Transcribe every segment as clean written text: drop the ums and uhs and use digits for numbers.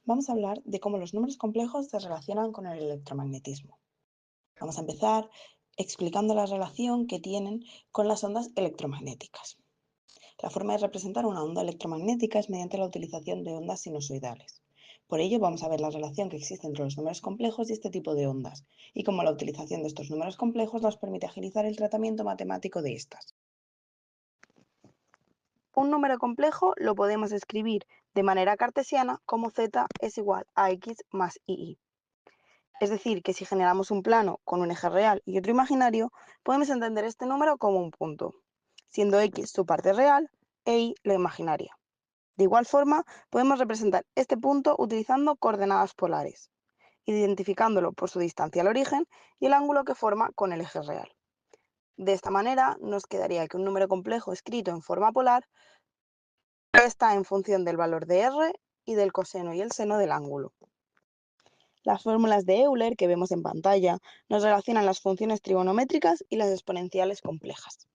vamos a hablar de cómo los números complejos se relacionan con el electromagnetismo. Vamos a empezar explicando la relación que tienen con las ondas electromagnéticas. La forma de representar una onda electromagnética es mediante la utilización de ondas sinusoidales. Por ello, vamos a ver la relación que existe entre los números complejos y este tipo de ondas, y cómo la utilización de estos números complejos nos permite agilizar el tratamiento matemático de estas. Un número complejo lo podemos escribir de manera cartesiana como z es igual a x más ii. Es decir, que si generamos un plano con un eje real y otro imaginario, podemos entender este número como un punto, siendo x su parte real e y la imaginaria. De igual forma, podemos representar este punto utilizando coordenadas polares, identificándolo por su distancia al origen y el ángulo que forma con el eje real. De esta manera, nos quedaría que un número complejo escrito en forma polar está en función del valor de r y del coseno y el seno del ángulo. Las fórmulas de Euler que vemos en pantalla nos relacionan las funciones trigonométricas y las exponenciales complejas.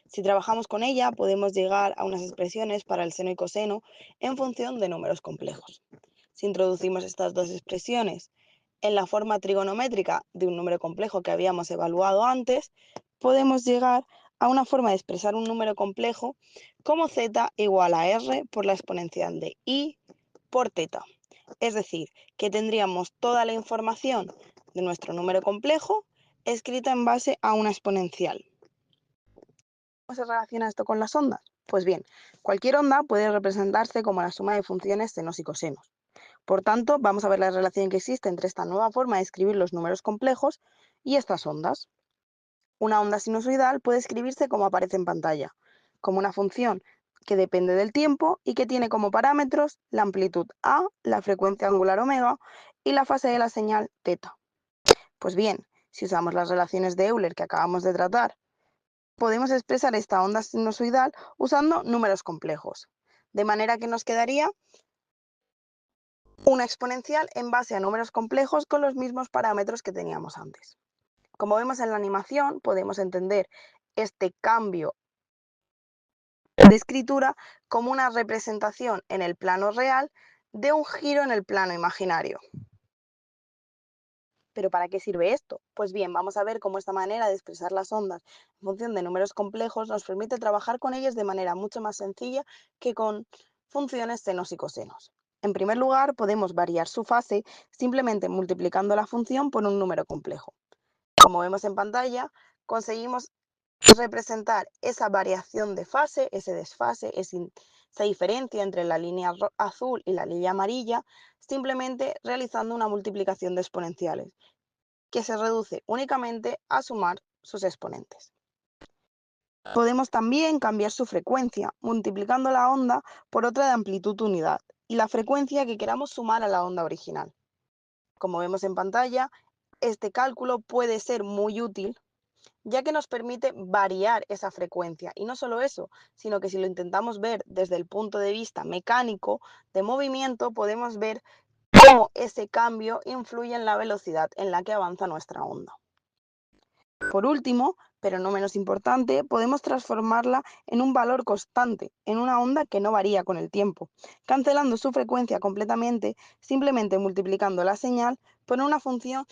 Si trabajamos con ella, podemos llegar a unas expresiones para el seno y coseno en función de números complejos. Si introducimos estas dos expresiones en la forma trigonométrica de un número complejo que habíamos evaluado antes, podemos llegar a una forma de expresar un número complejo como z igual a r por la exponencial de i por θ. Es decir, que tendríamos toda la información de nuestro número complejo escrita en base a una exponencial. ¿Cómo se relaciona esto con las ondas? Pues bien, cualquier onda puede representarse como la suma de funciones senos y cosenos. Por tanto, vamos a ver la relación que existe entre esta nueva forma de escribir los números complejos y estas ondas. Una onda sinusoidal puede escribirse como aparece en pantalla, como una función que depende del tiempo y que tiene como parámetros la amplitud a, la frecuencia angular omega y la fase de la señal θ. Pues bien, si usamos las relaciones de Euler que acabamos de tratar, podemos expresar esta onda sinusoidal usando números complejos, de manera que nos quedaría una exponencial en base a números complejos con los mismos parámetros que teníamos antes. Como vemos en la animación, podemos entender este cambio de escritura como una representación en el plano real de un giro en el plano imaginario. ¿Pero para qué sirve esto? Pues bien, vamos a ver cómo esta manera de expresar las ondas en función de números complejos nos permite trabajar con ellas de manera mucho más sencilla que con funciones senos y cosenos. En primer lugar, podemos variar su fase simplemente multiplicando la función por un número complejo. Como vemos en pantalla, conseguimos representar esa variación de fase, ese desfase, esa diferencia entre la línea azul y la línea amarilla, simplemente realizando una multiplicación de exponenciales, que se reduce únicamente a sumar sus exponentes. Podemos también cambiar su frecuencia, multiplicando la onda por otra de amplitud unidad y la frecuencia que queramos sumar a la onda original. Como vemos en pantalla, este cálculo puede ser muy útil, ya que nos permite variar esa frecuencia. Y no solo eso, sino que si lo intentamos ver desde el punto de vista mecánico de movimiento, podemos ver cómo ese cambio influye en la velocidad en la que avanza nuestra onda. Por último, pero no menos importante, podemos transformarla en un valor constante, en una onda que no varía con el tiempo, cancelando su frecuencia completamente, simplemente multiplicando la señal por una función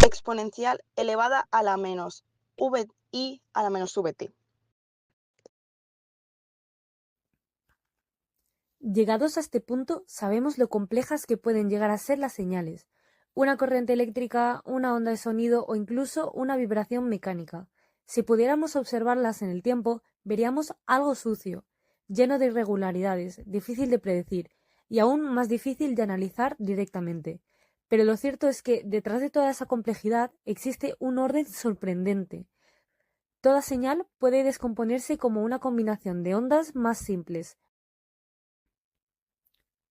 exponencial elevada a la menos vi a la menos vt. Llegados a este punto, sabemos lo complejas que pueden llegar a ser las señales, una corriente eléctrica, una onda de sonido o incluso una vibración mecánica. Si pudiéramos observarlas en el tiempo, veríamos algo sucio, lleno de irregularidades, difícil de predecir y aún más difícil de analizar directamente. Pero lo cierto es que detrás de toda esa complejidad existe un orden sorprendente. Toda señal puede descomponerse como una combinación de ondas más simples.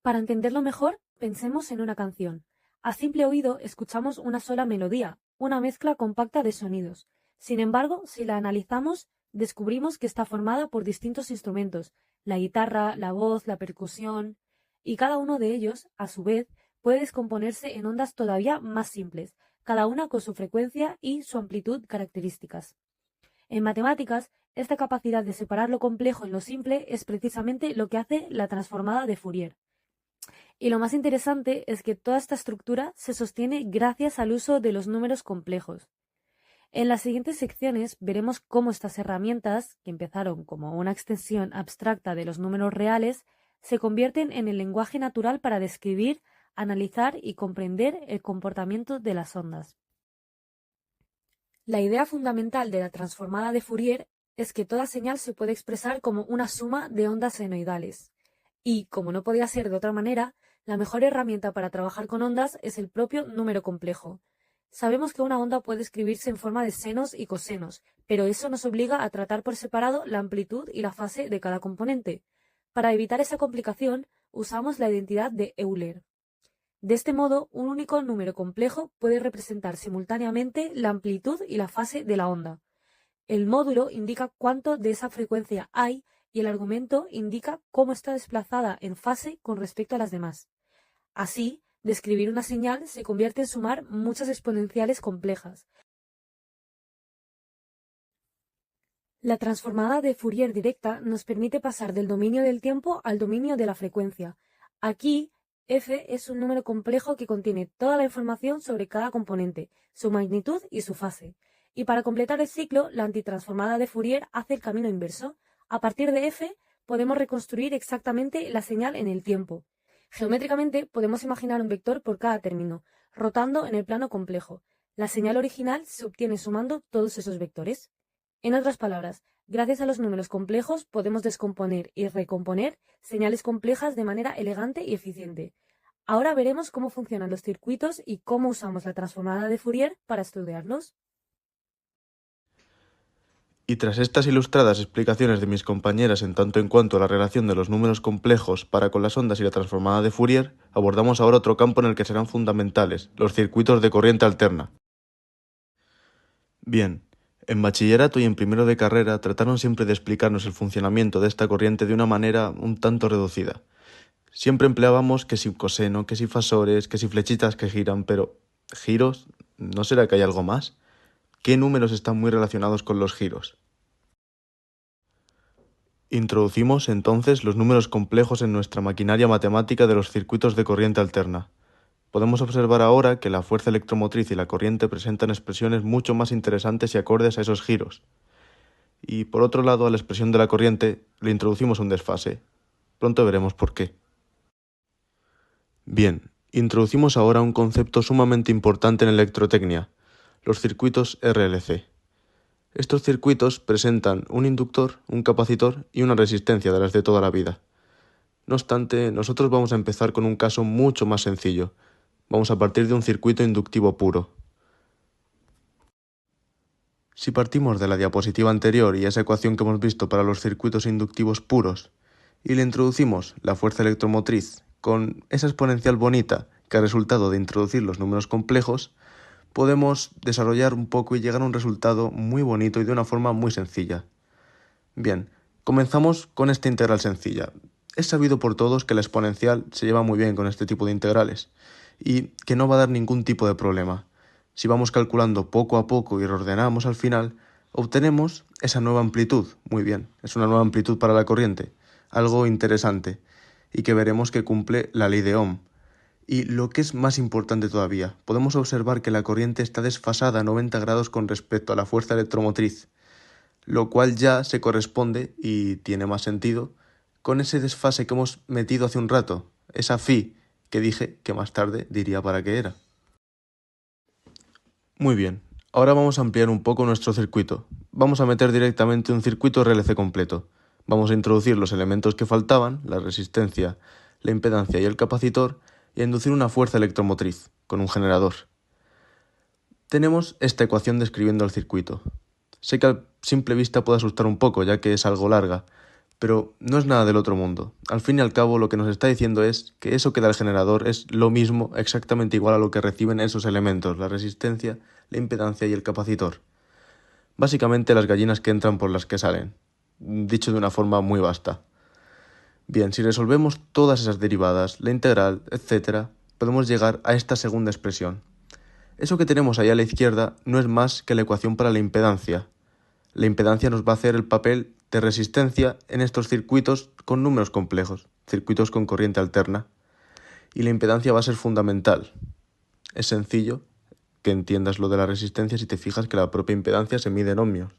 Para entenderlo mejor, pensemos en una canción. A simple oído escuchamos una sola melodía, una mezcla compacta de sonidos. Sin embargo, si la analizamos, descubrimos que está formada por distintos instrumentos, la guitarra, la voz, la percusión, y cada uno de ellos, a su vez, puede descomponerse en ondas todavía más simples, cada una con su frecuencia y su amplitud características. En matemáticas, esta capacidad de separar lo complejo en lo simple es precisamente lo que hace la transformada de Fourier. Y lo más interesante es que toda esta estructura se sostiene gracias al uso de los números complejos. En las siguientes secciones veremos cómo estas herramientas, que empezaron como una extensión abstracta de los números reales, se convierten en el lenguaje natural para describir, analizar y comprender el comportamiento de las ondas. La idea fundamental de la transformada de Fourier es que toda señal se puede expresar como una suma de ondas senoidales. Y, como no podía ser de otra manera, la mejor herramienta para trabajar con ondas es el propio número complejo. Sabemos que una onda puede escribirse en forma de senos y cosenos, pero eso nos obliga a tratar por separado la amplitud y la fase de cada componente. Para evitar esa complicación, usamos la identidad de Euler. De este modo, un único número complejo puede representar simultáneamente la amplitud y la fase de la onda. El módulo indica cuánto de esa frecuencia hay y el argumento indica cómo está desplazada en fase con respecto a las demás. Así, describir una señal se convierte en sumar muchas exponenciales complejas. La transformada de Fourier directa nos permite pasar del dominio del tiempo al dominio de la frecuencia. Aquí, f es un número complejo que contiene toda la información sobre cada componente, su magnitud y su fase. Y para completar el ciclo, la antitransformada de Fourier hace el camino inverso. A partir de f, podemos reconstruir exactamente la señal en el tiempo. Geométricamente, podemos imaginar un vector por cada término, rotando en el plano complejo. La señal original se obtiene sumando todos esos vectores. En otras palabras, gracias a los números complejos podemos descomponer y recomponer señales complejas de manera elegante y eficiente. Ahora veremos cómo funcionan los circuitos y cómo usamos la transformada de Fourier para estudiarlos. Y tras estas ilustradas explicaciones de mis compañeras en tanto en cuanto a la relación de los números complejos para con las ondas y la transformada de Fourier, abordamos ahora otro campo en el que serán fundamentales, los circuitos de corriente alterna. Bien, en bachillerato y en primero de carrera trataron siempre de explicarnos el funcionamiento de esta corriente de una manera un tanto reducida. Siempre empleábamos que si coseno, que si fasores, que si flechitas que giran, pero ¿giros? ¿No será que hay algo más? ¿Qué números están muy relacionados con los giros? Introducimos entonces los números complejos en nuestra maquinaria matemática de los circuitos de corriente alterna. Podemos observar ahora que la fuerza electromotriz y la corriente presentan expresiones mucho más interesantes y acordes a esos giros. Y por otro lado, a la expresión de la corriente le introducimos un desfase. Pronto veremos por qué. Bien, introducimos ahora un concepto sumamente importante en electrotecnia, los circuitos RLC. Estos circuitos presentan un inductor, un capacitor y una resistencia de las de toda la vida. No obstante, nosotros vamos a empezar con un caso mucho más sencillo. Vamos a partir de un circuito inductivo puro. Si partimos de la diapositiva anterior y esa ecuación que hemos visto para los circuitos inductivos puros, y le introducimos la fuerza electromotriz con esa exponencial bonita que ha resultado de introducir los números complejos, podemos desarrollar un poco y llegar a un resultado muy bonito y de una forma muy sencilla. Bien, comenzamos con esta integral sencilla. Es sabido por todos que la exponencial se lleva muy bien con este tipo de integrales y que no va a dar ningún tipo de problema. Si vamos calculando poco a poco y reordenamos al final, obtenemos esa nueva amplitud. Muy bien, es una nueva amplitud para la corriente, algo interesante y que veremos que cumple la ley de Ohm. Y lo que es más importante todavía, podemos observar que la corriente está desfasada a 90 grados con respecto a la fuerza electromotriz, lo cual ya se corresponde, y tiene más sentido, con ese desfase que hemos metido hace un rato, esa phi que dije que más tarde diría para qué era. Muy bien, ahora vamos a ampliar un poco nuestro circuito. Vamos a meter directamente un circuito RLC completo. Vamos a introducir los elementos que faltaban, la resistencia, la impedancia y el capacitor, y a inducir una fuerza electromotriz, con un generador. Tenemos esta ecuación describiendo el circuito. Sé que a simple vista puede asustar un poco, ya que es algo larga, pero no es nada del otro mundo. Al fin y al cabo, lo que nos está diciendo es que eso que da el generador es lo mismo, exactamente igual a lo que reciben esos elementos, la resistencia, la impedancia y el capacitor. Básicamente las gallinas que entran por las que salen, dicho de una forma muy vasta. Bien, si resolvemos todas esas derivadas, la integral, etc., podemos llegar a esta segunda expresión. Eso que tenemos ahí a la izquierda no es más que la ecuación para la impedancia. La impedancia nos va a hacer el papel de resistencia en estos circuitos con números complejos, circuitos con corriente alterna. y la impedancia va a ser fundamental. Es sencillo que entiendas lo de la resistencia si te fijas que la propia impedancia se mide en ohmios.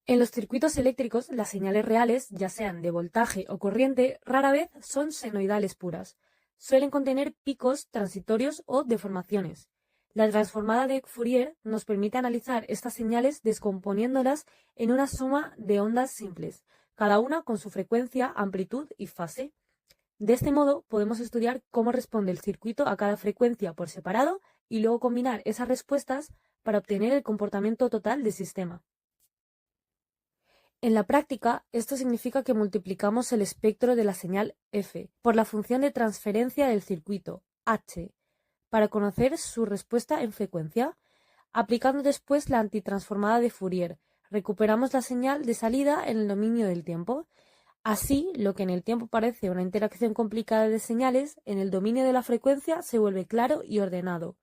En los circuitos eléctricos, las señales reales, ya sean de voltaje o corriente, rara vez son senoidales puras. Suelen contener picos transitorios o deformaciones. La transformada de Fourier nos permite analizar estas señales descomponiéndolas en una suma de ondas simples, cada una con su frecuencia, amplitud y fase. De este modo, podemos estudiar cómo responde el circuito a cada frecuencia por separado y luego combinar esas respuestas para obtener el comportamiento total del sistema. En la práctica, esto significa que multiplicamos el espectro de la señal f por la función de transferencia del circuito, h, para conocer su respuesta en frecuencia. Aplicando después la antitransformada de Fourier, recuperamos la señal de salida en el dominio del tiempo. Así, lo que en el tiempo parece una interacción complicada de señales, en el dominio de la frecuencia se vuelve claro y ordenado.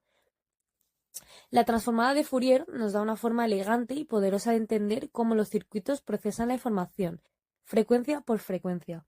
La transformada de Fourier nos da una forma elegante y poderosa de entender cómo los circuitos procesan la información, frecuencia por frecuencia.